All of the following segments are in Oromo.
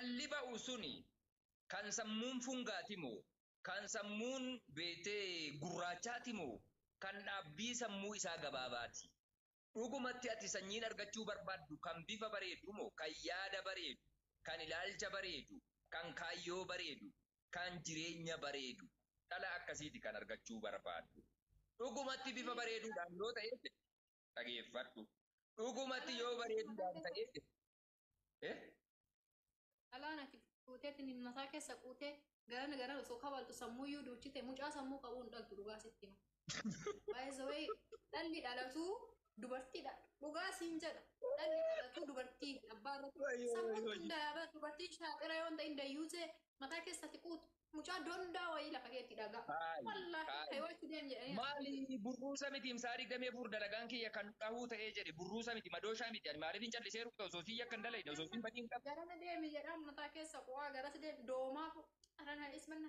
Falli ba'u suni kan sammuun fungaati moo kan sammuun beetee gurraachaati moo kan dhaabbii sammuu isaa gabaabaati. Dhugumatti ati sanyiin argachuu barbaaddu kan bifa bareedu moo kan yaada bareedu kan ilaalcha bareedu kan kaayyoo bareedu kan jireenya bareedu dhala akkasiiti kan argachuu barbaaddu. Dhugumatti bifa bareeduudhaan yoo ta'e dhageeffadhu. Dhugumatti yoo bareeduudhaan ta'e Alaanati quuteetiin mataa keessa quutee gara osoo kabaltu sammuuyyuu duuchite mucaa sammuu qabuun dhaltu dhugaa sitti hima. Baay'ee dhalli dhalatu dubartiidha. Dhugaa siin jedha. Dhalli dhalatu dubartii abbaa irratti sammuun hundaa'aa dubartii shaaqira yoo ta'in dayyuutee mataa keessatti quutu. Mucaa dondaa wayii lafa keetti dhagaa. Wallaahi haywaachi deem jedhanii. Maali burruusa miti imsaarii damee dalagaan kiyya kan dhahuu ta'ee jedhe burruusa miti madooshaa miti ani maaliif hin callisee rukta osoo siyya kan dalayne osoo siin badii hin qabu. Garana deemi jedhaan mataa keessa qo'aa garas deemi doomaa arana ismanna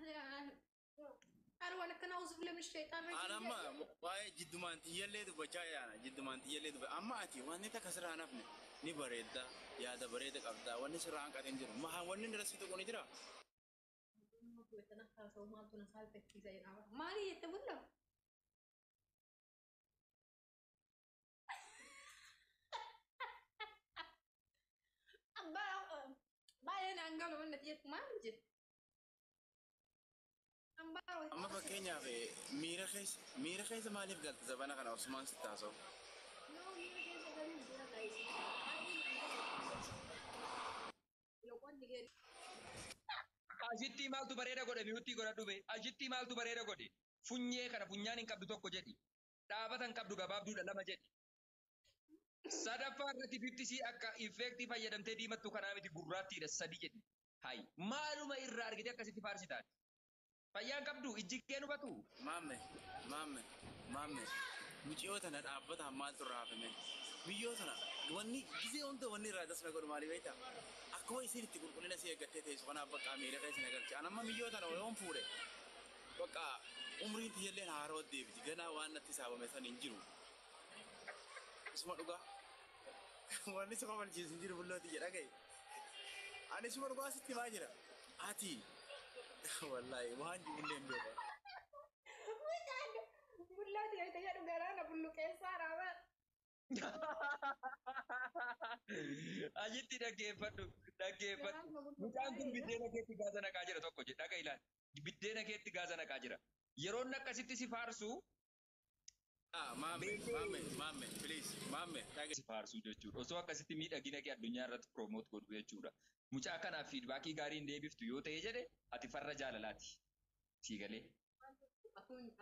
arwan akkana usuuf lamni sheetaan Anamma waa'ee jiddumaan xiyyallee dubbachaa yaana jiddumaan xiyyallee dubba amma ati wanni takka sirraa nafne ni bareedda yaada bareeda qabda wanni sirraa hanqateen jiru maha wanni irratti tuqu ni jira. Mali yette bulla. Baay'ee naannoo nama natti jettu maal jedhu. Amma fakkeenyaaf miira keessa maaliif galta zabana kana Usmaan sitti haasa'u? Ajitti maaltu bareeda godhe miyuutti godhadhu be ajitti maaltu bareeda godhe funyee kana funyaan hin qabdu tokko jedhi dhaabata hin qabdu gabaabduudha lama jedhi sadaffaa irratti biftisii akka infeektii fayyadamtee diimattu kanaa miti gurraattiidha sadi jedhi hayi maaluma irraa argite akkasitti faarsitaan fayyaan qabdu ijjikkeen hubatu. Maamme muciyoota na dhaabbata maaltu irraa hafame biyyoota na wanni gisee hunda wanni irraa dasna godhu maaliif beektaa akkuma isin itti qulqullina si eeggattee teessu kanaaf bakka miira keessa na galche anamma biyyoota na yoon fuudhe bakka umriin tiyyalleen haaroo deebiti ganaa waan natti saabame san hin jiru isuma dhugaa wanni si qabalchiisu hin jiru bullooti jedha gahe ani isuma dhugaa sitti maa jira ati wallahi waan jibullee hin beekaa. Bullaati ayta jedhu garaana bullu keessaa raawwan. Ajitti dhaggeeffadhu. Mucaan kun biddeena keetti gaasa naqaa jira tokko jedha dhaga ilaali. Biddeena keetti gaasa naqaa jira. Yeroon akkasitti si faarsu. Maamme, please, maamme. Si faarsu jechuudha. Osoo akkasitti miidhagina kee addunyaa irratti promote godhu jechuudha. Mucaa kanaaf feedbackii gaarii hin deebiftu yoo ta'e jedhe ati farra jaalalaati. Sii galee.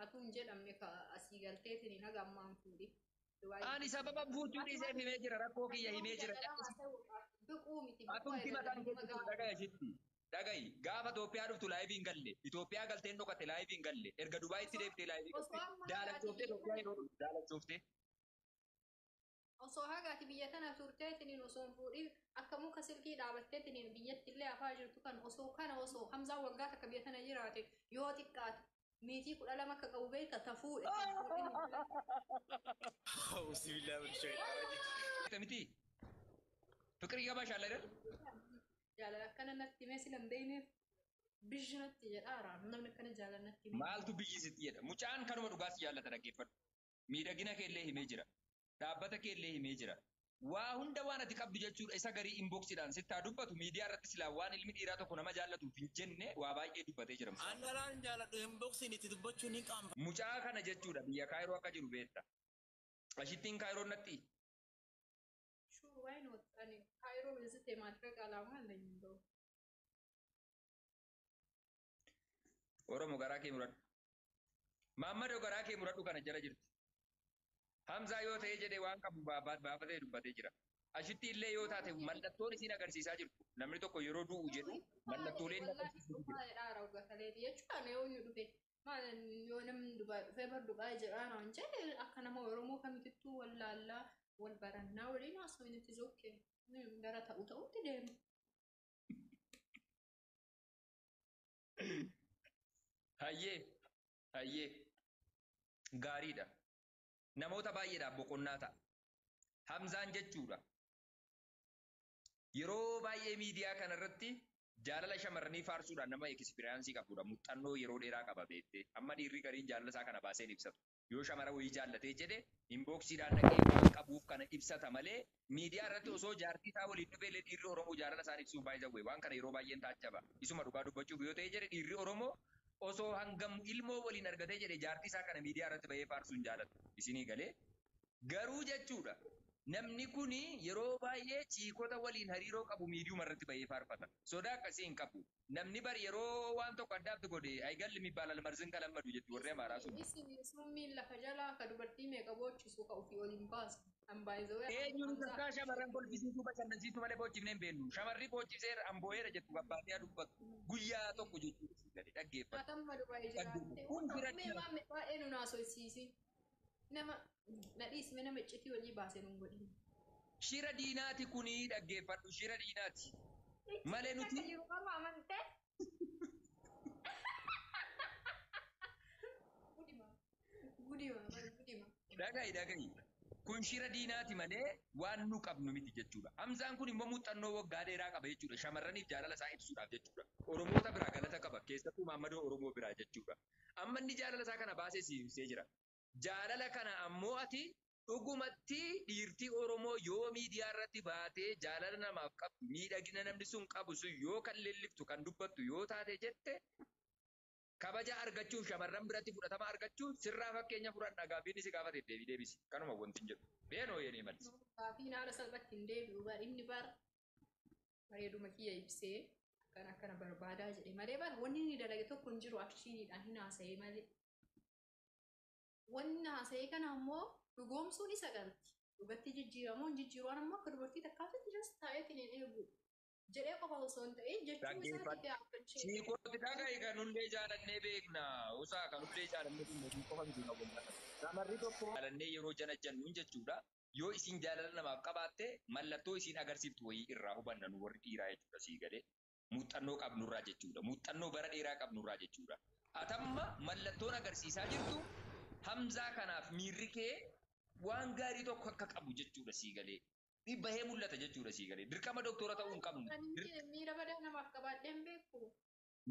Atuun jedhamne ka asii galteetiin hagammaan fuudhi. Ani sababa buutuu dhiisee himee jira rakkoo kiyya himee jira. Atuun tima kan keessatti dhagaya jetti. Dhagayi gaafa Itoophiyaa dhuftu laayibii hin galle. Itoophiyaa galteen dhokate laayibii hin galle. Erga Dubaayitti deebitee laayibii galte. Daalachoftee Itoophiyaa yeroo daalachoftee. Osoo hagaati biyya kana turteetiin osoo hin fuudhiin akka muka silkii dhaabatteetiin biyyatti illee afaa jirtu kan osoo Hamzaan waggaa takka biyya tana jiraate yoo xiqqaate meetii 12 akka qabu beeka tafuudhe. Bismillah bilchee. Miti. Fikri gabaa shaalladhan. Jaalala akkana natti himee si dandeenyeef biyyi natti jedhaara namni akkana jaalala natti himee. Maaltu biyyi sitti jedha mucaan kanuma dhugaas jaallata dhaggeeffadhu. Miidhagina kee illee himee jira. Dhaabbata kee illee himee jira. Waa hunda waan ati qabdu jechuudha isa garii inboxiidhaan sittaa dubbatu miidiyaa irratti silaa waan ilmi dhiiraa tokko nama jaallatuuf hin jenne waa baay'ee dubbatee jira. Andalaan jaalladhu inboxiin itti dubbachuu ni qaama. Mucaa kana jechuudha biyya Kaayiroo akka jiru beekta. Ashittiin Kaayiroo natti. Sure, why not? Cairo visit matrika alama lendo. Oromo garaa kee muradhu. Maammadoo garaa kee muradhu kana jala jirti. Hamzaa yoo ta'e jedhee waan qabu baafatee dubbatee jira. Ashitti illee yoo taate mallattoon isiin agarsiisaa jirtu. Namni tokko yeroo du'u jedhu mallattooleen agarsiisaa jiru. Jechuudha yoo inni dhufe yoo namni dhufee bar dhugaa jedhaa naan jedhe akka nama Oromoo kamitittuu wallaallaa wal barannaa waliin haasawin itti zokkee gara ta'utti deemu. Hayyee gaariidha. Namoota baay'eedhaaf boqonnaa ta'a. Hamzaan jechuudha. Yeroo baay'ee miidiyaa kanarratti jaalala shamarranii faarsuudhaan nama ekspiriyaansii qabudha. Muuxannoo yeroo dheeraa qaba beektee. Amma dhiirri gariin jaalala isaa kana baasee ibsatu. Yoo shamara wayii jaallatee jedhe inboksiidhaan dhaqee waan qabuuf kana ibsata malee miidiyaa irratti osoo jaartii isaa waliin dhufee dhiirri Oromoo jaalala isaan ibsuuf baay'ee jawwee waan kana yeroo baay'een taachaba. Isuma dhugaa dubbachuuf yoo ta'e jedhe dhiirri Oromoo osoo hangam ilmoo waliin argatee jedhe jaartii isaa kana miidiyaa irratti bahee faarsuun jaalatu. Isinii galee garuu jechuudha. Namni kuni yeroo baay'ee ciikota waliin hariiroo qabu miidiyuma irratti bahee faarfata. Sodaa akkasii hin qabu. Namni bari yeroo waan tokko addaatti godhe aygalli mibbaalal marsin kalammadu jettu warree amaaraa sun. Summiin lafa jalaa ka dubartii meeqa boochisu ka ofii waliin baasu. Eenyuun takkaa shamarran kolfisiisuu bashannansiisuu malee boochifnee hin beeknu. Shamarri boochiseera amboo'eera jettu abbaatee dubbatu. Guyyaa tokko jechuudha dhaggeeffatu. Fatamma Dubaayii jiraate. Kun baay'ee nu naasofsiisi. Nama nadhiisme nama iccitii walii baasee nun godhin. Shira diinaati kuni dhaggeeffadhu shira diinaati. Malee nuti. Yeroo amantee. Gudima. Dhaga'i. Kun shira diinaati malee waan nu qabnu miti jechuudha. Hamzaan kun immoo muuxannoo waggaa dheeraa qaba jechuudha. Shamarraniif jaalala isaa ibsuudhaaf jechuudha. Oromoota biraa galata qaba. Keessattuu Maammadoo Oromoo biraa jechuudha. Amma inni jaalala isaa kana baasee siibsee jira. Jaalala kana ammoo ati dhugumatti dhiirtii Oromoo yoo miidiyaa irratti baatee jaalala namaaf qabdu miidhagina namni sun qabu sun yoo kan leelliftu kan dubbattu yoo taate jette kabaja argachuuf shamarran biratti fudhatama argachuuf sirraa fakkeenya fudhadhaa gaaffiin si gaafate deebisi. Kanuma wanti hin jedhu. Beenoo yennee malis. Gaaffiin haala salphatti hin deebi'u inni bareeduma kiyya ibsee akkana barbaadaa jedhe malee wanni inni dalage tokko hin jiru akshiiniidhaan hin haasa'e malee. Wanni haasa'e kana ammoo dhugoomsuun isa galti. Dhugatti jijjiiramuun jijjiiruun ammoo akka dubartii takkaatti jiras taa'eetiin hin eegu. Jedhee qofa osoo hin ta'in jechuun isaatti dhaabbachee. Siikooti dhaga'i kan hundee jaalannee beekna. Usaa kan hundee jaalannee beekna qofa miti qabu. Shamarri tokko jaalannee yeroo jana jennuun jechuudha. Yoo isin jaalala namaaf qabaatte mallattoo isin agarsiiftu wayii irraa hubanna nu warri dhiiraa jechuudha sii galee. Muuxannoo qabnurraa jechuudha. Muuxannoo bara dheeraa qabnurraa jechuudha. Atamma mallattoon agarsiisaa jirtu Hamzaa kanaaf miirri kee waan gaarii tokko akka qabu jechuudha sii galee. Bahee mul'ata jechuudha sii galee. Dirqama doktora ta'uu hin qabnu. Miira badaa namaaf qabaadheen beeku.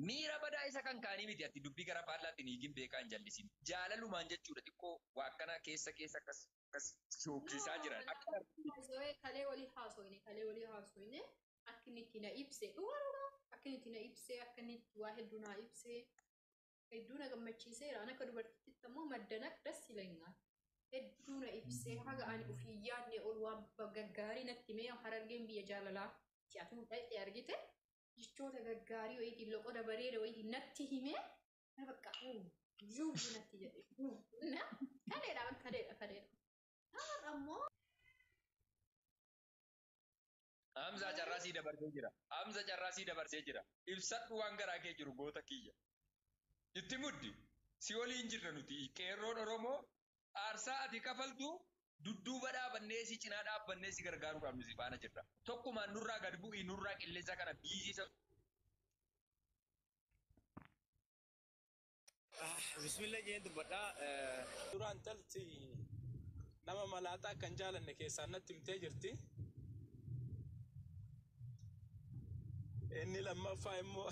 Miira badaa isa kan kaanii miti ati dubbii gara faallaatti hiikin beekaa hin jallisin. Jaalalumaan jechuudha xiqqoo waa akkana keessa akkas shooksisaa jiran. Kalee walii haasoine akka inni itti na ibse dhugaa akka inni itti na ibse akka inni itti waa hedduu na ibse. Hedduu na gammachiiseera. Akka dubartiitti ammoo maddana das ileenyaa. Hedduu na ibsee haga ani ofii yaadne ol waan gaggaarii natti himee Harargeen biyya jaalalaa si'atuu dhaqee argite jechoota gaggaarii wayiitiin loqoda bareeda wayiitiin natti himee na bakka juubu natti jedhe. Kadeedha. Haan ammoo. Hamza carraasii dabarsee jira. Ibsadhu waan garaa kee jiru goota kiyya. Itti muddi si waliin jirra nuti qeerroon Oromoo aarsaa ati kafaltu dudduuba dhaabannee si cinaa dhaabbannee si gargaaruudhaaf nuti faana jirra. Tokkumaan nurraa gad bu'ii nurraa qilleensa kana biisiisa. Bismillah jeen dubbadhaa. Duraan talti nama malaataa kan jaalanne keessaa natti himtee jirti. Inni lammaffaa immoo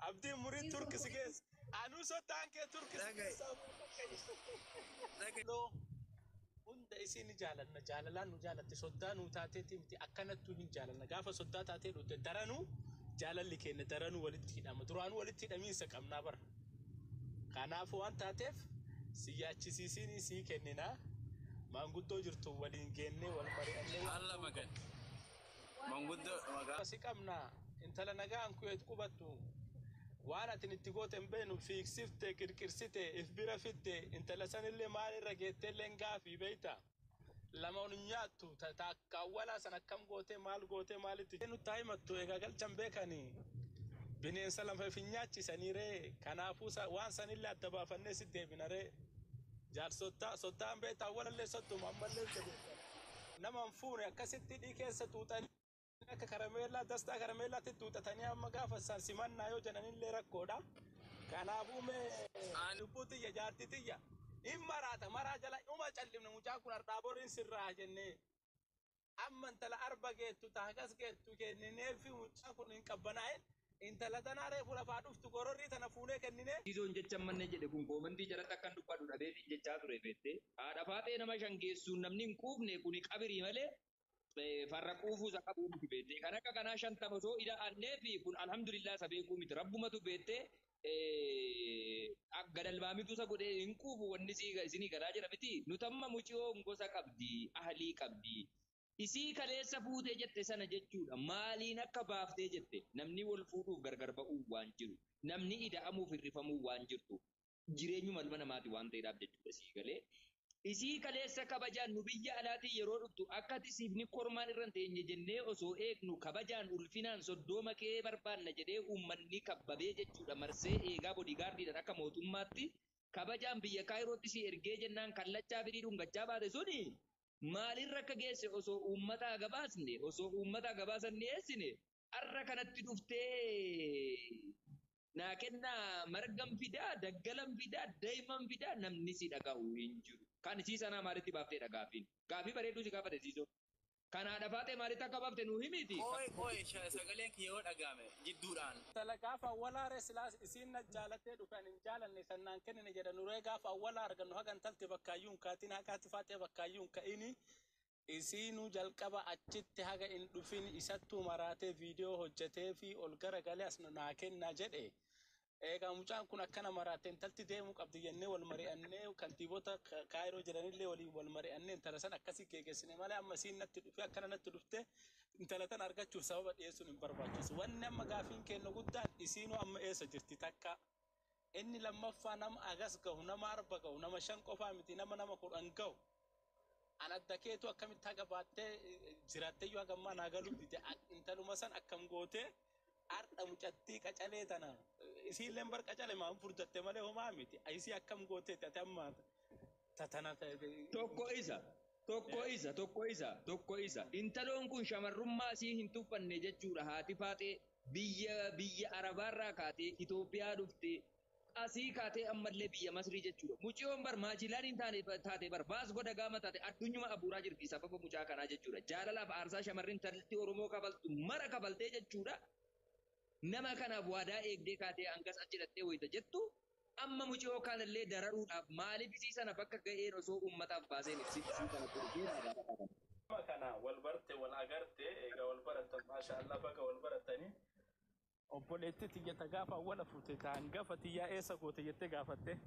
Abdii murii turkisi keessa. Anuu sotaan kee turkisi keessa. Hunda isin jaalanna jaalalaan nu jaalatte soddaa nu taateeti miti akkanattuu hin jaalanna gaafa soddaa taatee dhutte daranuu jaalalli keenya daranuu walitti hidhama duraanuu walitti hidhamiinsa qabnaa bara. Kanaafuu waan taateef si yaachisiisiin sii kenninaa maanguddoo jirtu waliin geennee wal mari'annee. Alla magan. Maanguddoo magaa. Si qabnaa intala nagaan kuyeet qubattu. Waan atin itti gooten beenu fiiksifte qirqirsite if bira fitte intala sanillee maalirra geetteellee gaafii beeyta lama on nyaattu takkaawwalaa san akkam gootee maalitti nu taa'imattu egaa galchan beekanii bineensa lama fi nyaachisanii ree kanaafuu waan sanillee adda baafannee si deebina ree sottaan beektaa walallee sottuma ammallee nama hin fuune akkasitti dhii keessa tuuxanii. Akka karameellaa dastaa karameellaatti tuutatanii amma gaafa isaan simannaa yoo jedhanillee rakkoodha. Kanaafuu mee lubbuu xiyya jaartii xiyya hin maraata maraa jala dhuma callimne mucaa kun har'aa boriin sirraa jennee amma intala arba geettu taakas geettu kenninee fi mucaa kun hin qabbanaa'in intala tanaaree fuula faa dhuftu gororrii tana fuunee kennine. Isoon jecha manne jedhe kun koomantii jalatti akkan dubbadhu dhabeetiin jechaa ture beektee haadha faatee nama shangeessuun namni hin quufne kuni qabirii malee farra quufuu isa qabuu miti beektee kan akka kanaa 50 osoo ida'annee fi kun alhamdulillah isa beekuu miti rabbumatu beektee gadalbaamitu isa godhee hin quufu wanni isinii garaa jira miti nutamma muciyoo gosa qabdi ahlii qabdi. Isii kaleessa fuutee jette sana jechuudha maaliin akka baaftee jette namni wal fuudhuuf gargar ba'uu waan jiru namni ida'amuuf hirrifamuu waan jirtu jireenyuma ilma namaati waan ta'eedhaaf jechuudha sii galee isii kaleessa kabajaan nu biyya alaatii yeroo dhuftu akka tisiifni kormaan irra teenye jennee osoo eegnu kabajaan ulfinaan soddooma kee barbaanna jedhee uummanni kabbabee jechuudha marsee eegaa boodigaardiidhaan akka mootummaatti kabajaan biyya kaayirootti si ergee jennaan kallachaa firii dhungachaa baate suni. Maalirra akka geesse osoo uummataa gabaasne osoo uummataa gabaasan dhiyeessine har'a kanatti dhuftee naa kennaa margam fidaa daggalan fidaa daa'iman fidaa namni si dhaga'u hin jiru. Kan isii sanaa maalitti baaftee dhagaafiin gaafii bareedduu si gaafate siisoo. Kanaadha faatee maalitti akka baafte nuu himiti. Ooy sagaleen kiyyoo dhagame jidduudhaan. Tala gaafa awwalaaree silaas isiin na jaalattee dhufan hin jaalanne sannaan kennine jedhan uree gaafa awwalaa argannu hagan talte bakkaayyuun kaatiin haqaatti faatee bakkaayyuun ka'ini isiinuu jalqaba achitti haga hin dhufin isattuu maraatee viidiyoo hojjetee fi ol gara galee as naa kennaa jedhe. Egaa mucaan kun akkana maraatee intalti deemuu qabdi jennee wal mari'annee kantiibota kaayiroo jiranillee waliin wal mari'annee intala san akkasii geessine malee amma isiin natti dhufee akkana natti dhufte intala tan argachuuf sababa dhiyeessuun hin barbaachisu. Wanni amma gaafiin kennu guddaan isiinuu amma eessa jirti takka. Inni lammaffaa nama agas gahu nama arba gahu nama 5 qofaa miti nama 10 gahu. Anadda keetu akkamitti haga baattee jiraattee yoo hagammaa naa galuu dide intaluma san akkam gootee arda mucattii qacalee tana isiilleen bar qacale maan furdatte malee homaa miti ayisii akkam gootee ati amma tatana tokko isa intaloon kun shamarrummaa isii hin tuffanne jechuudha haati faatee biyya arabaarraa kaatee Itoophiyaa dhufte asii kaatee ammallee biyya Masrii jechuudha muciyoon bar maajilaan hin taate bar baas goda gaama taate addunyuma abuuraa jirti sababa mucaa kanaa jechuudha jaalalaaf aarsaa shamarrin talti Oromoo kabaltu mara kabaltee jechuudha. Nama kanaaf waadaa eegdee kaatee hangas achi dhattee wayita jettu amma muciyoo kanallee dararuudhaaf maaliif isii sana bakka ga'een osoo uummataaf baaseen ibsituu kana turuu kana wal barte wal agarte egaa wal baratan maashaallah bakka wal baratanii obboleetti tiyyata gaafa wala fuute taan gaafa tiyyaa eessa goote jettee gaafatte.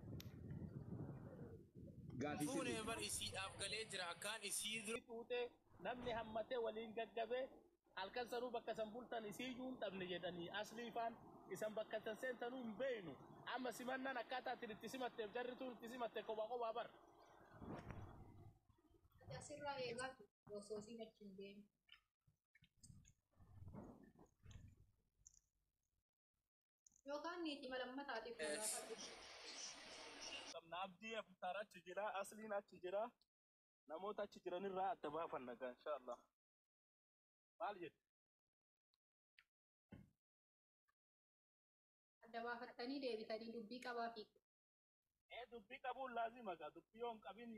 Fuunee bar isiidhaaf galee jira akkaan isii fuute namni hammatee waliin gaggabee halkan sanuu bakka san bultan isiiyyuu hin dhabne jedhanii asliifaan isan bakka san seentanuu hin beeynu amma simannaan akkaataa ittiin itti simatteef jarrituun itti simatte kophaa bar. Asirraa eegaa osoo si wajjin deemu. Yookaan niitii malammataatiif gaafa Abdii Aftaar achi jira, Asliin achi jira, namoota achi jiranirraa adda baafanna inshallah. Maal jettu? adda baafattanii deebitanii dubbii qabaa fi dubbii qabuun laazima gaa dubbii yoon qabin